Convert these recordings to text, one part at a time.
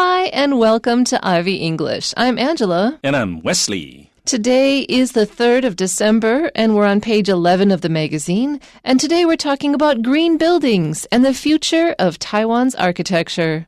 Hi, and welcome to Ivy English. I'm Angela. And I'm Wesley. Today is the 3rd of December, and we're on page 11 of the magazine. And today we're talking about green buildings and the future of Taiwan's architecture.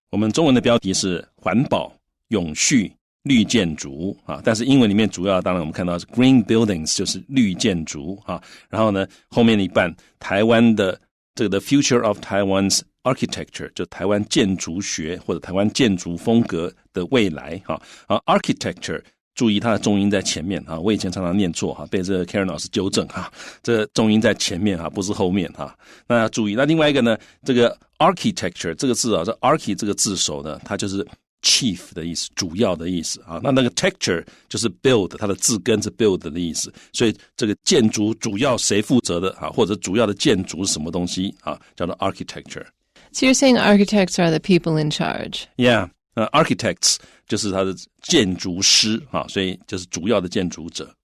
我们中文的标题是环保、永续、绿建筑啊，但是英文里面主要当然我们看到是 green buildings 就是绿建筑啊，然后呢后面的一半台湾的这个 the future of Taiwan's architecture 就台湾建筑学或者台湾建筑风格的未来啊 architecture 注意它的重音在前面啊，我以前常常念错哈，被这个 Karen 老师纠正哈，这重音在前面哈，不是后面哈，那要注意。那另外一个呢，这个 architecture 这个字啊，这 archi 这个字首呢，它就是 chief 的意思，主要的意思啊。那个 texture 就是 build， 它的字根是 build 的意思，所以这个建筑主要谁负责的啊，或者主要的建筑是什么东西啊，叫做 architecture。So you're saying architects are the people in charge? Yeah.architects 就是他的建筑师啊，所以就是主要的建筑者。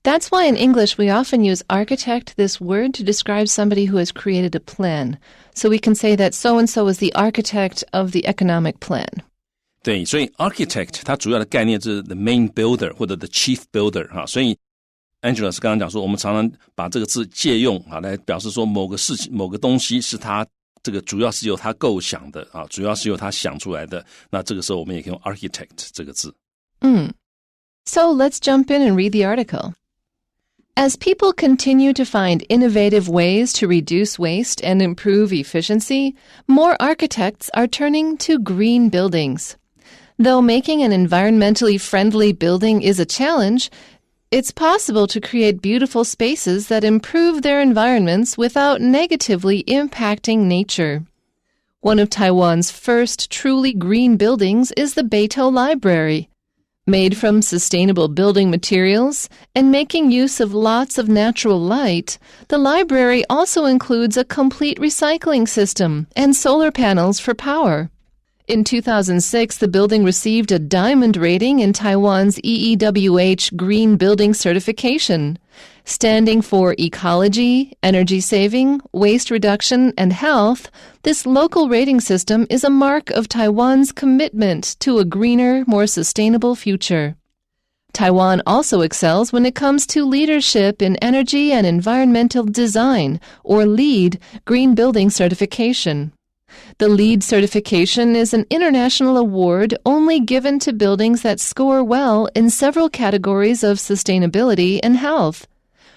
That's why in English we often use architect, this word, to describe somebody who has created a plan. So we can say that so-and-so is the architect of the economic plan. 对，所以 architect 它主要的概念是 the main builder 或者 the chief builder 哈，所以 Angela 是刚刚讲说，我们常常把这个字借用啊，来表示说某个事情、某个东西是他这个主要是由他构想的啊，主要是由他想出来的。那这个时候我们也可以用 architect 这个字。So let's jump in and read the article. As people continue to find innovative ways to reduce waste and improve efficiency, more architects are turning to green buildings. Though making an environmentally friendly building is a challenge, it's possible to create beautiful spaces that improve their environments without negatively impacting nature. One of Taiwan's first truly green buildings is the Beito Library. Made from sustainable building materials and making use of lots of natural light, the library also includes a complete recycling system and solar panels for power. In 2006, the building received a diamond rating in Taiwan's EEWH Green Building Certification. Standing for ecology, energy saving, waste reduction, and health, this local rating system is a mark of Taiwan's commitment to a greener, more sustainable future. Taiwan also excels when it comes to leadership in energy and environmental design, or LEED, Green Building Certification. The LEED certification is an international award only given to buildings that score well in several categories of sustainability and health.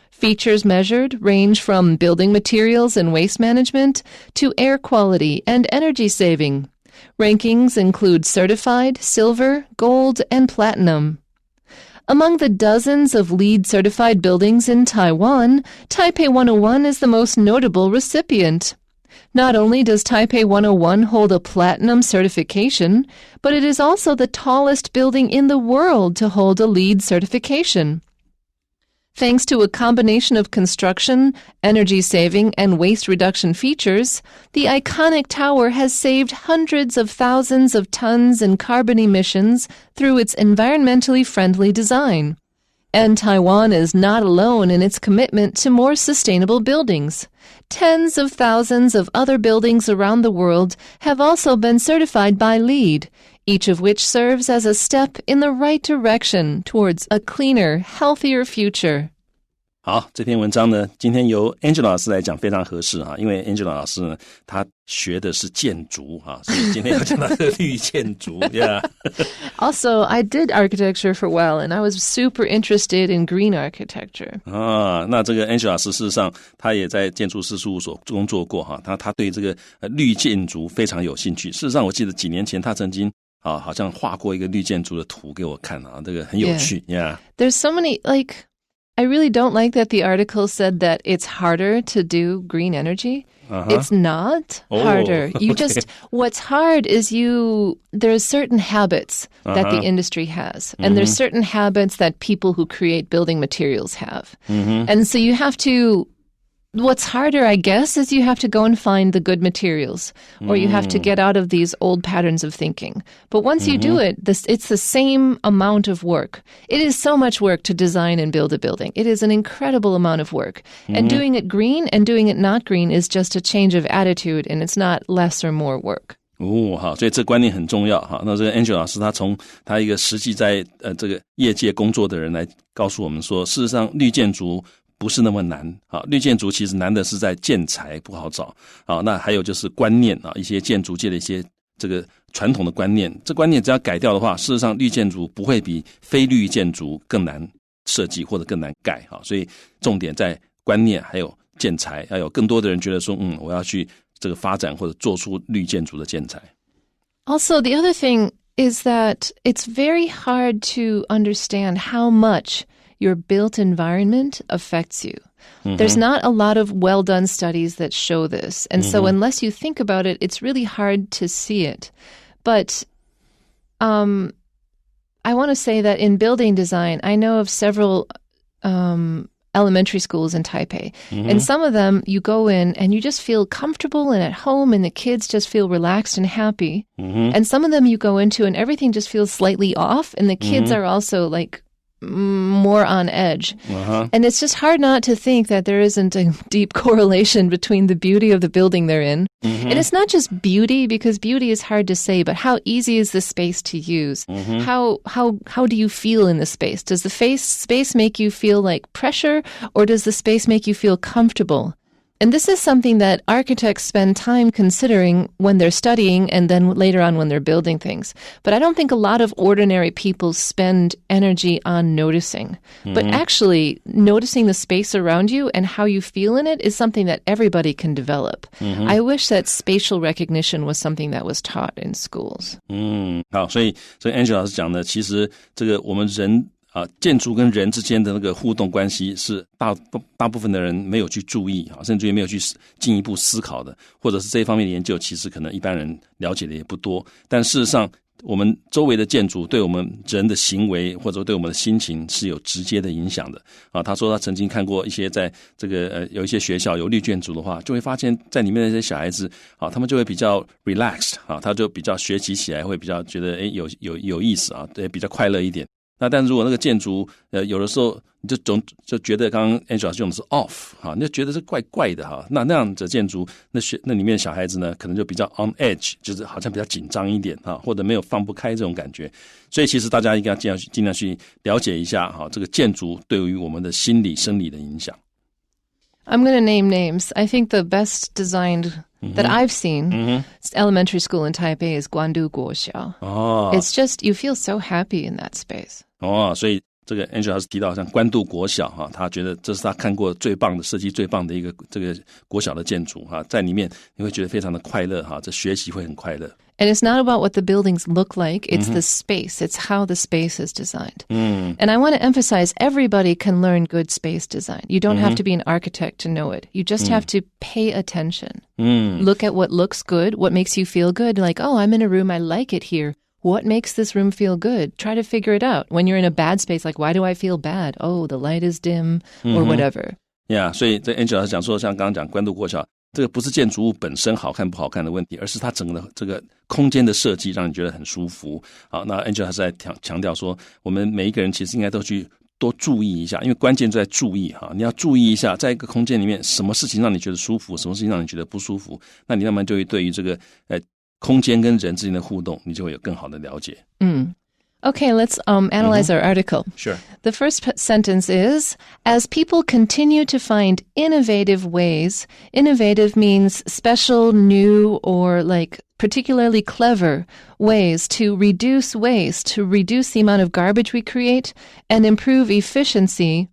Features measured range from building materials and waste management to air quality and energy saving. Rankings include certified, silver, gold, and platinum. Among the dozens of LEED-certified buildings in Taiwan, Taipei 101 is the most notable recipient. Not only does Taipei 101 hold a platinum certification, but it is also the tallest building in the world to hold a LEED certification. Thanks to a combination of construction, energy saving, and waste reduction features, the iconic tower has saved hundreds of thousands of tons in carbon emissions through its environmentally friendly design. And Taiwan is not alone in its commitment to more sustainable buildings. Tens of thousands of other buildings around the world have also been certified by LEED, each of which serves as a step in the right direction towards a cleaner, healthier future. 好，这篇文章呢，今天由 Angela 老师来讲非常合适哈，因为 Angela 老师呢，她学的是建筑哈，所以今天要讲到的绿建筑 ，Yeah. Also, I did architecture for a while, and I was super interested in green architecture. 啊，那这个 Angela 老师事实上，她也在建筑师事务所工作过哈，她对这个绿建筑非常有兴趣。事实上，我记得几年前她曾经好像画过一个绿建筑的图给我看啊，这个很有趣 ，Yeah. There's so many I really don't like that the article said that it's harder to do green energy. It's not harder. You just, what's hard is there's certain habits that the industry has. And there's certain habits that people who create building materials have. And so you have to, what's harder, I guess, is you have to go and find the good materials, or you have to get out of these old patterns of thinking. But once you do it, it's the same amount of work. It is so much work to design and build a building. It is an incredible amount of work. And doing it green and doing it not green is just a change of attitude, and it's not less or more work. 好，所以这观念很重要哈。那这个 Angel 老师他从他一个实际在这个业界工作的人来告诉我们说，事实上绿建筑不是那么难啊，绿建筑其实难的是在建材不好找啊。那还有就是观念啊，一些建筑界的一些这个传统的观念，这观念只要改掉的话，事实上绿建筑不会比非绿建筑更难设计或者更难盖啊。所以重点在观念还有建材，要有更多的人觉得说，我要去这个发展或者做出绿建筑的建材。Also, the other thing is that it's very hard to understand how much your built environment affects you. There's not a lot of well-done studies that show this. And so unless you think about it, it's really hard to see it. But I want to say that in building design, I know of several elementary schools in Taipei. And some of them, you go in and you just feel comfortable and at home and the kids just feel relaxed and happy. And some of them you go into and everything just feels slightly off and the kids are also like more on edge. And it's just hard not to think that there isn't a deep correlation between the beauty of the building they're in. And it's not just beauty, because beauty is hard to say, but how easy is the space to use? How do you feel in the space? Does the space make you feel like pressure, or does the space make you feel comfortable? And this is something that architects spend time considering when they're studying and then later on when they're building things. But I don't think a lot of ordinary people spend energy on noticing. But actually, noticing the space around you and how you feel in it is something that everybody can develop. I wish that spatial recognition was something that was taught in schools. 好，所以Angel 老师讲的，其实这个我们人建筑跟人之间的那个互动关系是大部分的人没有去注意甚至于没有去进一步思考的，或者是这一方面的研究其实可能一般人了解的也不多。但事实上我们周围的建筑对我们人的行为或者对我们的心情是有直接的影响的他说他曾经看过一些在这个有一些学校有绿建筑的话，就会发现在里面的那些小孩子他们就会比较 relaxed 他就比较学习起来会比较觉得有意思对，比较快乐一点。那但是如果那个建筑有的时候你就觉得刚刚 Angel 老师用的是 off 你就觉得是怪怪的那样子的建筑那里面的小孩子呢可能就比较 on edge， 就是好像比较紧张一点或者没有放不开这种感觉。所以其实大家应该尽量去了解一下这个建筑对于我们的心理生理的影响。I'm going to name names. I think the best designed that I've seen elementary school in Taipei is Guandu Guoxiao. It's just, you feel so happy in that space. 所以这个 Angel 还是提到像关渡国小他觉得这是他看过最棒的设计最棒的一个这个国小的建筑在里面你会觉得非常的快乐这学习会很快乐。And it's not about what the buildings look like, it's the space, it's how the space is designed. And I want to emphasize everybody can learn good space design. You don't have to be an architect to know it. You just have to pay attention. Look at what looks good, what makes you feel good. Like, oh, I'm in a room, I like it here. What makes this room feel good? Try to figure it out. When you're in a bad space, like, why do I feel bad? Oh, the light is dim, or whatever. Yeah, 所以这 Angel 讲说，像刚刚讲关渡国小，这个不是建筑物本身好看不好看的问题，而是它整个的这个空间的设计让你觉得很舒服。好，那 Angel 还是在强调说，我们每一个人其实应该都去多注意一下，因为关键就在注意你要注意一下，在一个空间里面，什么事情让你觉得舒服，什么事情让你觉得不舒服，那你慢慢就会对于这个空间跟人之间的互动，你就会有更好的了解。Okay, let's analyze our article. Sure. The first sentence is, as people continue to find innovative ways, innovative means special, new, or like particularly clever ways to reduce waste, to reduce the amount of garbage we create, and improve efficiency.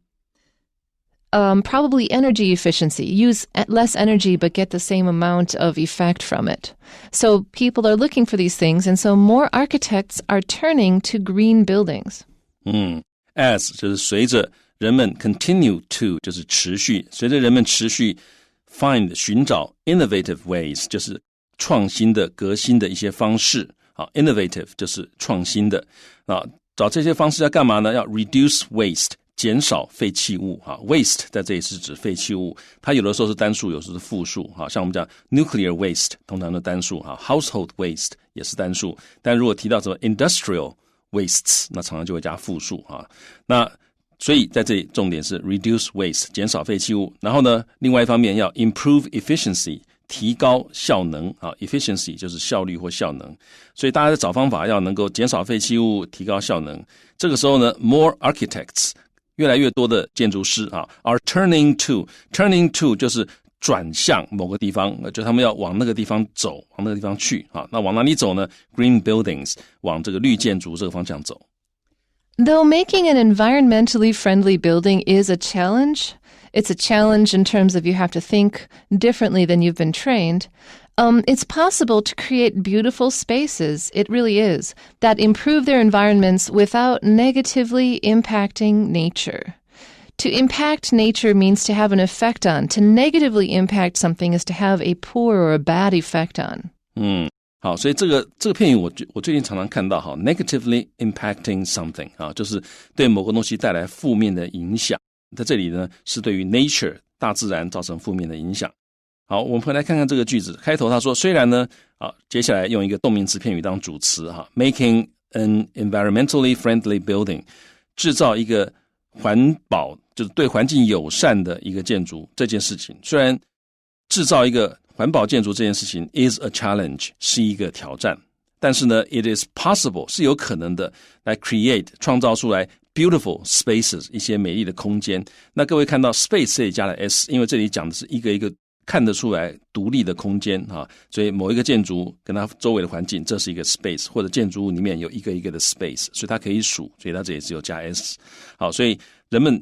Probably energy efficiency. Use less energy but get the same amount of effect from it. So people are looking for these things, and so more architects are turning to green buildings. As 就是随着人们 continue to 就是持续，随着人们持续 find 寻找 innovative ways 就是创新的革新的一些方式innovative 就是创新的找这些方式要干嘛呢？要 reduce waste减少废弃物waste 在这里是指废弃物，它有的时候是单数，有时候是复数像我们讲 nuclear waste 通常是单数household waste 也是单数，但如果提到什么 industrial wastes 那常常就会加复数那所以在这里重点是 reduce waste 减少废弃物，然后呢另外一方面要 improve efficiency 提高效能啊 efficiency 就是效率或效能，所以大家在找方法要能够减少废弃物，提高效能。这个时候呢 more architects 越来越多的建筑师啊 are turning to 就是转向某个地方，就他们要往那个地方走，往那个地方去啊。那往哪里走呢 green buildings 往这个绿建筑这个方向走。Though making an environmentally friendly building is a challenge, it's a challenge in terms of you have to think differently than you've been trained. It's possible to create beautiful spaces, it really is, that improve their environments without negatively impacting nature. To impact nature means to have an effect on. To negatively impact something is to have a poor or a bad effect on. 好，所以这个片语我最近常常看到哈 negatively impacting something 啊，就是对某个东西带来负面的影响。在这里呢，是对于 nature 大自然造成负面的影响。好，我们回来看看这个句子。开头他说，虽然呢，接下来用一个动名词片语当主词哈 ，making an environmentally friendly building， 制造一个环保就是对环境友善的一个建筑这件事情，虽然制造一个环保建筑这件事情 is a challenge 是一个挑战，但是呢 it is possible 是有可能的来 create 创造出来 beautiful spaces 一些美丽的空间。那各位看到 space 这里加了 s， 因为这里讲的是一个一个看得出来独立的空间啊，所以某一个建筑跟它周围的环境这是一个 space， 或者建筑物里面有一个一个的 space， 所以它可以数，所以它这里只有加 s。 好，所以人们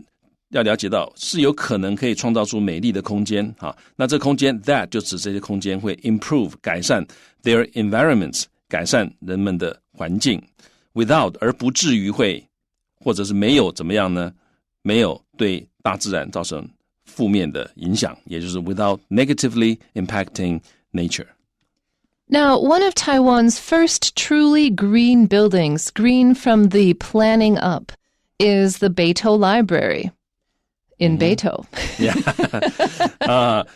要了解到是有可能可以创造出美丽的空间啊，那这空间 that 就指这些空间会 improve 改善 their environments 改善人们的环境 without 而不至于会或者是没有怎么样呢？没有对大自然造成负面的影响，也就是 without negatively impacting nature. Now, one of Taiwan's first truly green buildings, green from the planning up, is the Beito Library in Beito. Yeah.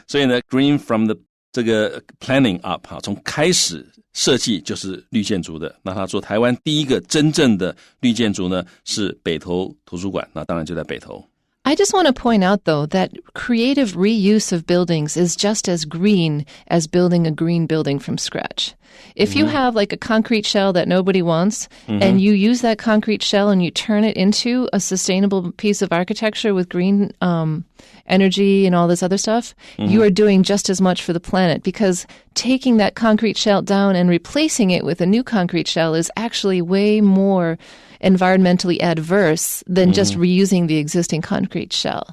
所以呢 green from the 这个 planning up 从开始设计就是绿建筑的。那他说台湾第一个真正的绿建筑呢是北投图书馆，那当然就在北投。I just want to point out, though, that creative reuse of buildings is just as green as building a green building from scratch. If you have like a concrete shell that nobody wants, and you use that concrete shell and you turn it into a sustainable piece of architecture with green energy and all this other stuff, you are doing just as much for the planet, because taking that concrete shell down and replacing it with a new concrete shell is actually way more environmentally adverse than just reusing the existing concrete shell.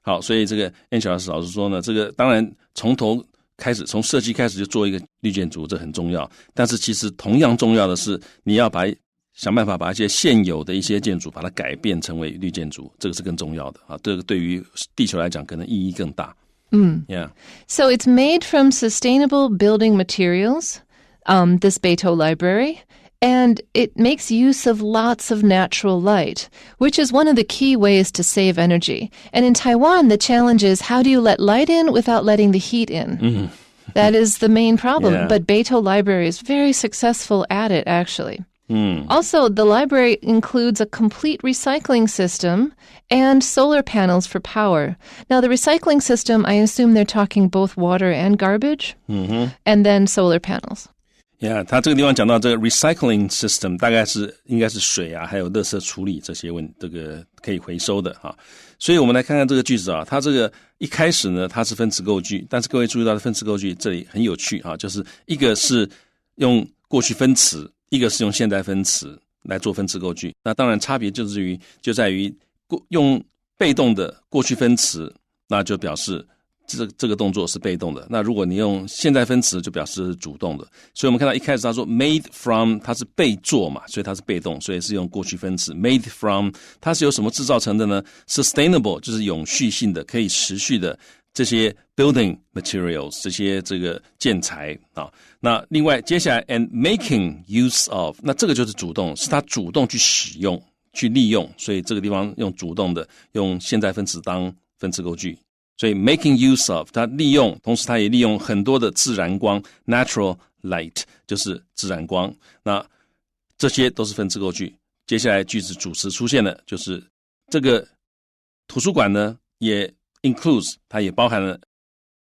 好，所以这个 Angel 老师说呢，这个当然从头开始，从设计开始就做一个绿建筑，这很重要。但是其实同样重要的是，你要想办法把一些现有的一些建筑把它改变成为绿建筑，这个是更重要的啊。这个对于地球来讲，可能意义更大。Yeah. So it's made from sustainable building materials, this Beito Library. And it makes use of lots of natural light, which is one of the key ways to save energy. And in Taiwan, the challenge is how do you let light in without letting the heat in? That is the main problem. Yeah. But Beito Library is very successful at it, actually. Also, the library includes a complete recycling system and solar panels for power. Now, the recycling system, I assume they're talking both water and garbage, and then solar panels. Yeah, 他这个地方讲到这个 recycling system 大概是应该是水啊，还有垃圾处理这些这个可以回收的哈。所以我们来看看这个句子啊，它这个一开始呢，它是分词构句，但是各位注意到的分词构句这里很有趣啊，就是一个是用过去分词，一个是用现在分词来做分词构句。那当然差别就在于用被动的过去分词，那就表示这个动作是被动的，那如果你用现在分词就表示是主动的。所以我们看到一开始他说 made from 它是被做嘛，所以它是被动，所以是用过去分词 made from 它是由什么制造成的呢？ sustainable 就是永续性的，可以持续的这些 building materials 这个建材啊。那另外接下来 and making use of 那这个就是主动，是他主动去使用去利用，所以这个地方用主动的用现在分词当分词构句。所以 making use of 它利用，同时它也利用很多的自然光 natural light 就是自然光，那这些都是分词构句。接下来句子主词出现了，就是这个图书馆呢也 includes 它也包含了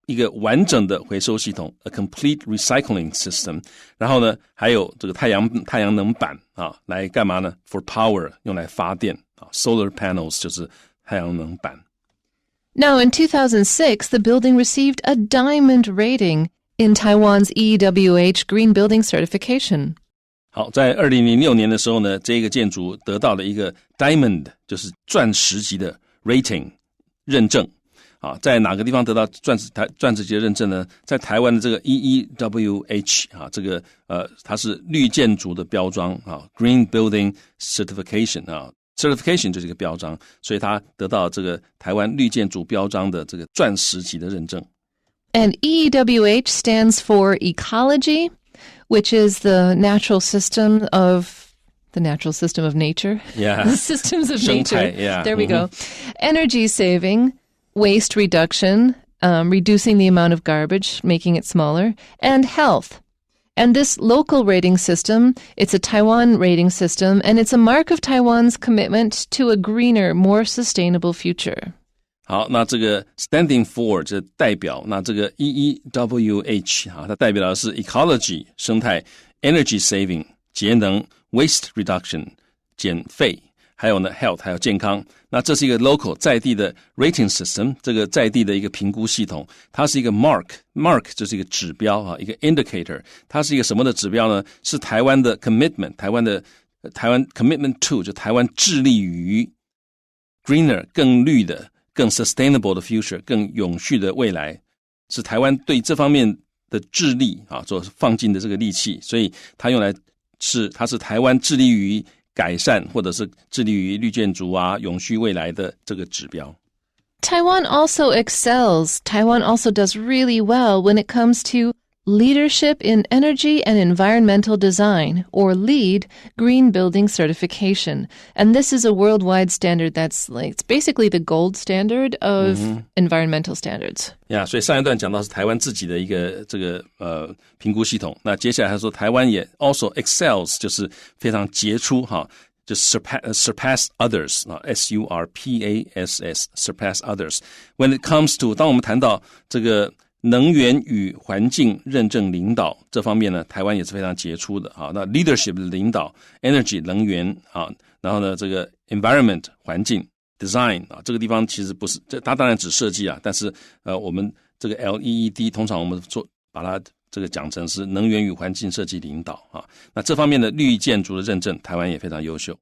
一个完整的回收系统 ，a complete recycling system。然后呢，还有这个太阳能板啊，来干嘛呢 ？For power， 用来发电啊 ，solar panels 就是太阳能板。Now, in 2006, the building received a diamond rating in Taiwan's EWH Green Building Certification. 好，在2006年的时候呢，这个建筑得到了一个 diamond， 就是钻石级的 rating 认证。啊，在哪个地方得到钻石级的认证呢？在台湾的这个 EEWH 啊，这个它是绿建筑的标章啊 ，Green Building Certification 啊 ，Certification 就是一个标章，所以它得到这个台湾绿建筑标章的这个钻石级的认证。And EEWH stands for ecology, which is the natural system of nature. Yeah. The systems of 生态 nature. Yeah. There we go. Energy saving, waste reduction, reducing the amount of garbage, making it smaller, and health. And this local rating system, it's a Taiwan rating system, and it's a mark of Taiwan's commitment to a greener, more sustainable future. 好，那这个 standing for 这代表，那这个 EEWH 它代表的是 ecology 生态 ，energy saving 节能 ，waste reduction 减废，还有呢 health 还有健康。那这是一个 local 在地的 rating system， 这个在地的一个评估系统，它是一个 mark 就是一个指标啊，一个 indicator， 它是一个什么的指标呢？是台湾的 commitment， 台湾 commitment to 就台湾致力于 greener 更绿的。更 sustainable 的 future， 更永续的未来，是台湾对这方面的致力啊，所放进的这个力气，所以它用来它是台湾致力于改善或者是致力于绿建筑啊、永续未来的这个指标。Taiwan also excels. Taiwan also does really well when it comes to Leadership in Energy and Environmental Design, or LEED, Green Building Certification. And this is a worldwide standard that's it's basically the gold standard of environmental standards. Yeah, 所以上一段讲到是台湾自己的一个这个评估系统。那接下来他说台湾也 also excels， 就是非常杰出哈。就 surpass others 啊 ，surpass surpass others. When it comes to 当我们谈到这个能源与环境认证领导这方面呢，台湾也是非常杰出的啊。那 leadership 领导 ，energy 能源啊，然后呢这个 environment 环境 design 啊，这个地方其实不是，它当然指设计啊，但是我们这个 LEED 通常我们把它这个讲成是能源与环境设计领导啊。那这方面的绿建筑的认证，台湾也非常优秀。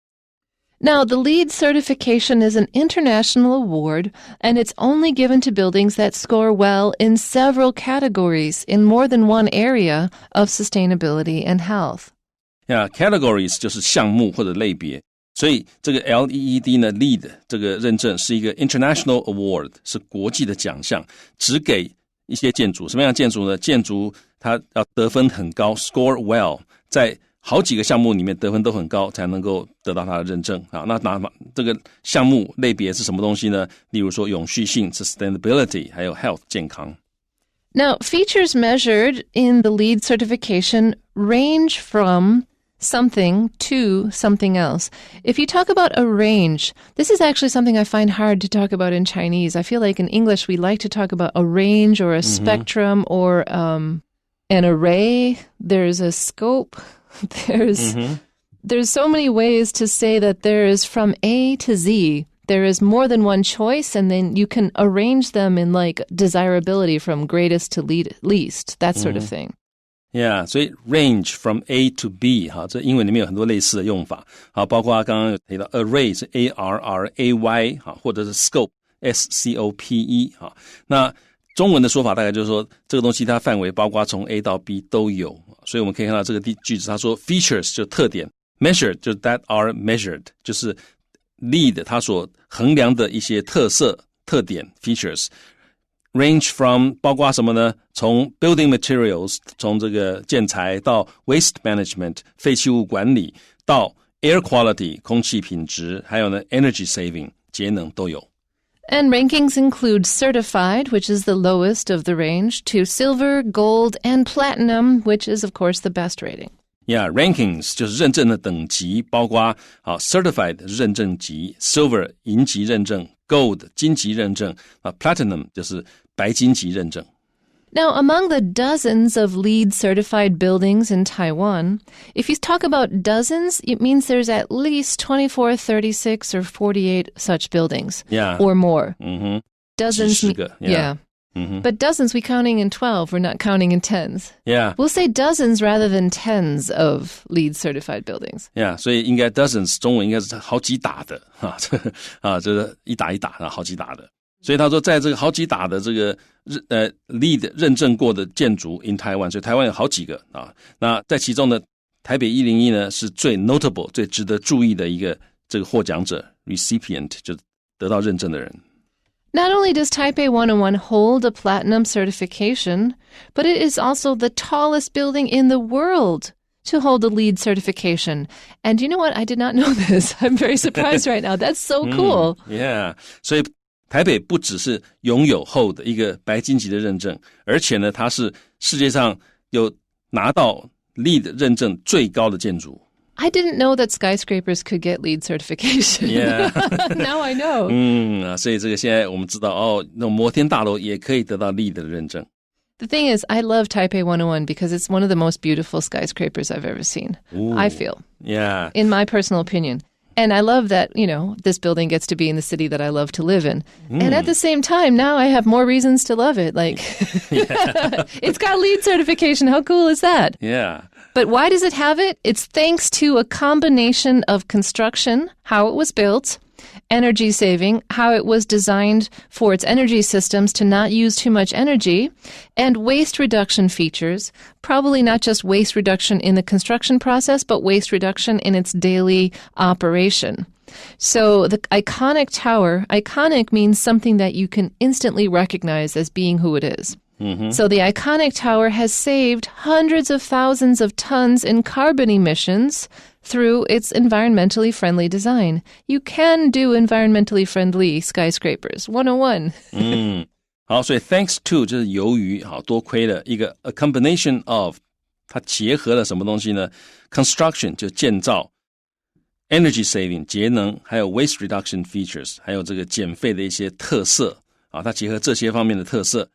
Now, the LEED certification is an international award, and it's only given to buildings that score well in several categories in more than one area of sustainability and health. Yeah, categories 就是项目或者类别，所以这个 LEED 呢 ，LEED 这个认证是一个 international award， 是国际的奖项，只给一些建筑。什么样的建筑呢？建筑它要得分很高 ，score well， 在好几个项目里面得分都很高，才能够得到它的认证啊。那这个项目类别是什么东西呢？例如说永续性 （sustainability） 还有 health 健康。Now, features measured in the LEED certification range from something to something else. If you talk about a range, this is actually something I find hard to talk about in Chinese. I feel like in English we like to talk about a range or a spectrum or an array. There's a scope. There's so many ways to say that there is from A to Z. There is more than one choice, and then you can arrange them in like desirability from greatest to least, that sort of thing. Yeah, 所以 range from A to B 哈，这英文里面有很多类似的用法，好，包括刚刚有提到 array 是 ARRAY 哈，或者是 scope SCOPE 哈，那中文的说法大概就是说，这个东西它范围包括从 A 到 B 都有，所以我们可以看到这个句子，他说 features 就特点 ，measured 就 that are measured 就是 LEED 它所衡量的一些特点 features。range from 包括什么呢？从 building materials 从这个建材到 waste management 废弃物管理到 air quality 空气品质，还有呢 energy saving 节能都有。And rankings include certified, which is the lowest of the range, to silver, gold, and platinum, which is, of course, the best rating. Yeah, rankings 就是认证的等级，包括certified 认证级 ，silver 银级认证 ，gold 金级认证，platinum 就是白金级认证。Now, among the dozens of LEED-certified buildings in Taiwan, if you talk about dozens, it means there's at least 24, 36, or 48 such buildings. Yeah. Or more. Mm-hmm. Dozens. 几十个, Yeah. Mm-hmm. But dozens, we're counting in 12. We're not counting in tens. Yeah. We'll say dozens rather than tens of LEED-certified buildings. Yeah, 所以应该 dozens 中文应该是好几打的就是一打一打好几打的。所以他说在这个好几打的这个LEED 认证过的建筑 in Taiwan， 所以台湾有好几个那在其中呢，台北101呢是最 notable 最值得注意的一个这个获奖者 recipient 就得到认证的人。Not only does Taipei 101 hold a platinum certification, but it is also the tallest building in the world to hold a LEED certification. And you know what? I did not know this. I'm very surprised right now. That's so cool. Yeah. 所以台北不只是拥有后的一个白金级的认证，而且呢，它是世界上有拿到 LEED 认证最高的建筑。I didn't know that skyscrapers could get LEED certification. Yeah. Now I know. 所以这个现在我们知道那种摩天大楼也可以得到 LEED 的认证。The thing is, I love Taipei 101 because it's one of the most beautiful skyscrapers I've ever seen. Ooh. I feel. Yeah. In my personal opinion. And I love that, this building gets to be in the city that I love to live in. And at the same time, now I have more reasons to love it. Like, it's got LEED certification. How cool is that? Yeah. But why does it have it? It's thanks to a combination of construction, how it was built, energy saving, how it was designed for its energy systems to not use too much energy, and waste reduction features, probably not just waste reduction in the construction process, but waste reduction in its daily operation. So the iconic tower, iconic means something that you can instantly recognize as being who it is. Mm-hmm. So the iconic tower has saved hundreds of thousands of tons in carbon emissions through its environmentally friendly design. You can do environmentally friendly skyscrapers. 101. 好，所以 thanks to 就是由于多亏了一个 a combination of 它结合了什么东西呢？ construction 就建造， energy saving 节能，还有 waste reduction features 还有这个减废的一些特色它结合这些方面的特色。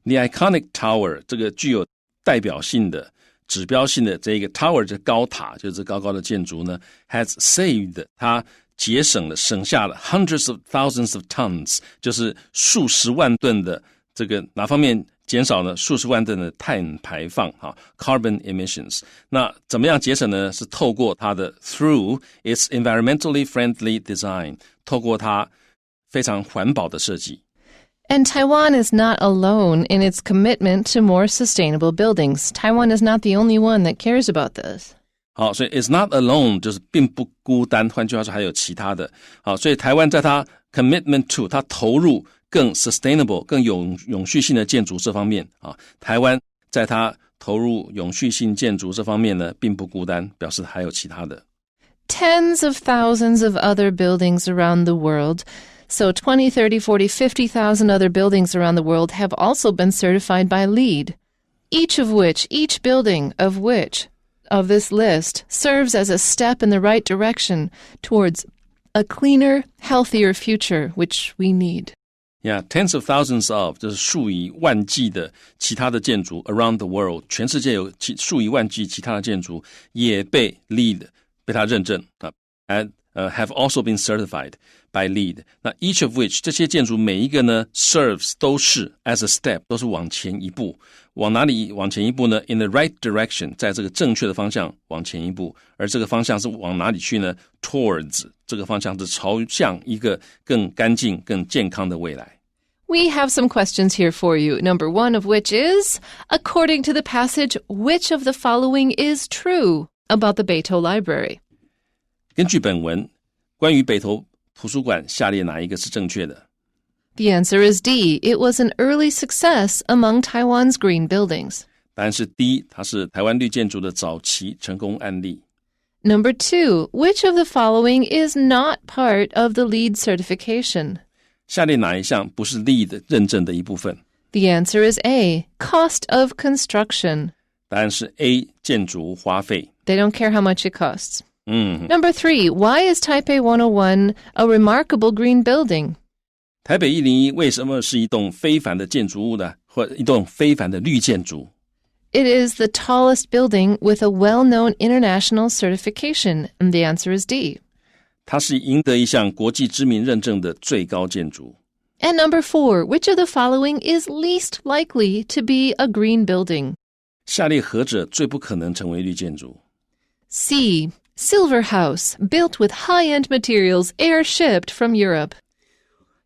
The iconic tower 这个具有代表性的指标性的这个 tower 就是高塔，就是高高的建筑呢 has saved 它节省了省下了 hundreds of thousands of tons 就是数十万吨的这个哪方面减少呢？数十万吨的碳排放carbon emissions。 那怎么样节省呢？是透过它的 through its environmentally friendly design 透过它非常环保的设计。And Taiwan is not alone in its commitment to more sustainable buildings. Taiwan is not the only one that cares about this. 好，所以 it's not alone 就是并不孤单，换句话说还有其他的。好，所以台湾在它 commitment to 它投入更 sustainable 更永续性的建筑这方面台湾在它投入永续性建筑这方面呢并不孤单，表示还有其他的。Tens of thousands of other buildings around the world.So 20, 30, 40, 50,000 other buildings around the world have also been certified by LEED, each building of this list serves as a step in the right direction towards a cleaner, healthier future, which we need. Yeah, tens of thousands of 就是数以万计的其他的建筑 around the world， 全世界有数以万计其他的建筑也被 LEED 被它认证have also been certified by LEED. 那 each of which 这些建筑每一个呢 serves 都是 as a step 都是往前一步，往哪里往前一步呢 in the right direction 在这个正确的方向往前一步，而这个方向是往哪里去呢 towards 这个方向是朝向一个更干净更健康的未来。We have some questions here for you. Number one of which is, according to the passage, which of the following is true about the Beito Library? 根据本文，关于北投图书馆下列哪一个是正确的？ The answer is D. It was an early success among Taiwan's green buildings. 答案是 D， 它是台湾绿建筑的早期成功案例。Number two, which of the following is not part of the LEED certification? 下列哪一项不是 LEED 认证的一部分？ The answer is A. Cost of construction. 答案是 A， 建筑花费。 They don't care how much it costs. Number three, why is Taipei 101 a remarkable green building? 台北101为什么是一栋非凡的建筑物呢？或一栋非凡的绿建筑。It is the tallest building with a well-known international certification, and the answer is D. 它是赢得一项国际知名认证的最高建筑。And number 4, which of the following is least likely to be a green building? 下列何者最不可能成为绿建筑？ C. Silver house, built with high-end materials air-shipped from Europe.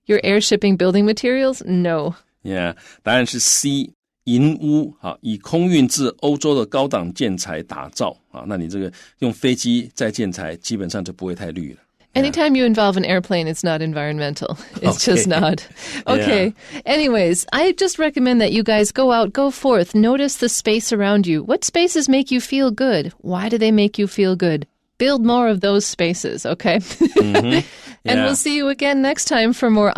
You're air-shipping building materials? No. Yeah, 答案是 C. 银屋，以空运自欧洲的高档建材打造，那你这个用飞机再建材基本上就不会太绿了。Anytime you involve an airplane, it's not environmental. It's just not. Okay. Yeah. Anyways, I just recommend that you guys go out, go forth, notice the space around you. What spaces make you feel good? Why do they make you feel good? Build more of those spaces, okay? Mm-hmm. Yeah. And we'll see you again next time for more